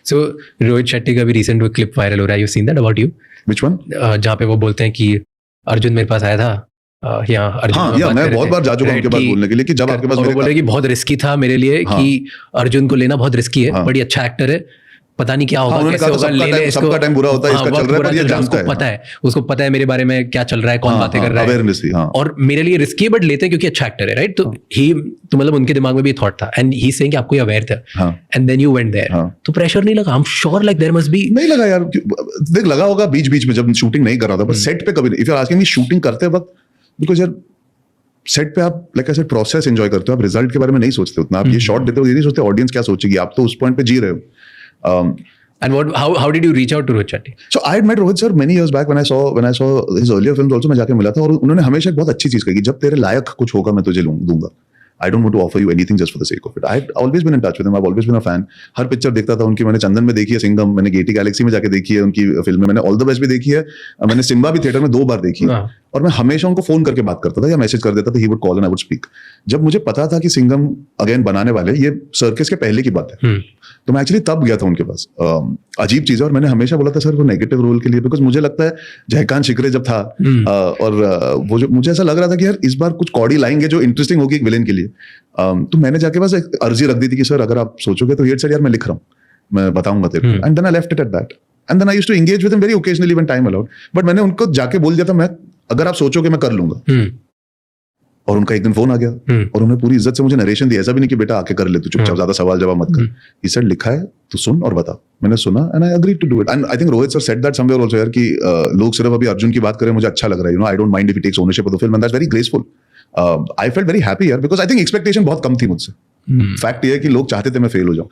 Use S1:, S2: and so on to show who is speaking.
S1: सो रोहित शेट्टी का भी रिसेंट वो क्लिप वायरल हो रहा है, you seen that about you?
S2: Which one?
S1: जहाँ पे वो बोलते हैं कि अर्जुन मेरे पास आया था, यहाँ अर्जुन
S2: हाँ,
S1: से बात
S2: मैं
S1: कर रहे
S2: बहुत
S1: थे,
S2: बार जा चुका हूँ उनके पास
S1: कि-
S2: बोलने के लिए कि जब आपके पास
S1: और वो
S2: मेरे
S1: बोल रहे कि बहुत रिस्की था मेरे लिए,
S2: हाँ।
S1: कि अर्जुन को लेना बहुत रिस्की है,
S2: हाँ।
S1: बड़ी अच्छा एक्टर है, पता नहीं क्या होगा,
S2: हाँ, उन्होंने
S1: कैसे
S2: कहा था,
S1: होगा, ले ले इसको,
S2: सबका टाइम बुरा होता है,
S1: हाँ,
S2: इसका चल
S1: वक्त
S2: रहा है,
S1: बुरा
S2: पर ये
S1: चल रहा है,
S2: जानता
S1: उसको
S2: है।
S1: पता है, उसको पता है मेरे बारे में क्या चल रहा है, कौन
S2: हाँ,
S1: बातें
S2: हाँ,
S1: कर रहा है,
S2: awareness थी, हाँ।
S1: और मेरे लिए रिस्की है बट लेते हैं क्योंकि अच्छा एक्टर है, राइट? तो ही, तो मतलब उनके दिमाग में भी थॉट था, एंड ही सेइंग कि आपको ये अवेयर था,
S2: हाँ।
S1: And then you went there,
S2: हाँ।
S1: तो प्रेशर नहीं लगा? I am sure like there must be.
S2: नहीं लगा यार, देख लगा होगा बीच बीच में जब शूटिंग नहीं कर रहा था, पर सेट पे कभी नहीं। If you are asking me shooting करते वक्त, बिकॉज यार सेट पे आप like I said process enjoy करते हो, आप रिजल्ट के बारे में नहीं सोचते उतना, आप ये शॉट देते हो, ये नहीं सोचते ऑडियंस क्या सोचेगी, आप तो उस पॉइंट पे जी रहे हो।
S1: And how did you reach out to Rohit Shetty?
S2: So I had met Rohit sir many years back when I saw his earlier films also, मैं जाके मिला था, और उन्होंने हमेशा एक बहुत अच्छी चीज कही, जब तेरे लायक कुछ होगा मैं तुझे दूंगा. I don't want to offer you anything just for the sake of it. I had always been in touch with him. I've always been a fan. Her picture देखता था उनकी, मैंने चंदन में देखी है सिंघम, मैंने गेटी गैलेक्सी में जाके देखी है उनकी फिल्म, मैंने ऑल द बेस्ट भी देखी है, मैंने सिम्बा भी थिएटर में 2 बार देखी है, और मैं हमेशा उनको फोन करके बात करता था या मैसेज कर देता था, he would call and I would speak. जब मुझे पता था कि सिंघम अगेन बनाने वाले, ये सर्कस के पहले की बात है, तो मैं एक्चुअली तब गया था उनके पास. अजीब चीज है, और मैंने हमेशा बोला था सर वो नेगेटिव रोल के लिए, बिकॉज मुझे लगता है जयकांत शिकरे जब था, और वो जो मुझे ऐसा लग रहा था कि यार इस बार कुछ कौड़ी लाएंगे जो इंटरेस्टिंग होगी एक विलेन के लिए. तो मैंने जाके बस एक अर्जी रख दी थी कि सर अगर आप सोचोगे तो ये सर यार मैं लिख रहा हूँ, मैं बताऊंगा तेरे को. And then I left it at that, and then I used to engage with him very occasionally when time allowed. But मैंने उनको जाके बोल दिया था, मैं अगर आप सोचोगे मैं कर लूंगा. और उनका एक दिन फोन आ गया, और उन्होंने पूरी इज्जत से मुझे नरेशन दिया, ऐसा भी नहीं कि बेटा आके कर ले तू चुपचाप, ज्यादा सवाल जवाब मत कर. ही सेड लिखा है तो सुन और बता. मैंने सुना and I agreed to do it. And I think Rohit sir said that somewhere also यार, कि लोग सिर्फ अभी अर्जुन की बात करें, मुझे अच्छा लग रहा है, you know, I don't mind if he takes ownership of the film, and that's very graceful. I felt very happy यार, बिकॉज आई थिंक एक्सपेक्टेशन बहुत कम थी मुझसे. फैक्ट ये है कि लोग चाहते थे मैं फेल हो जाऊं.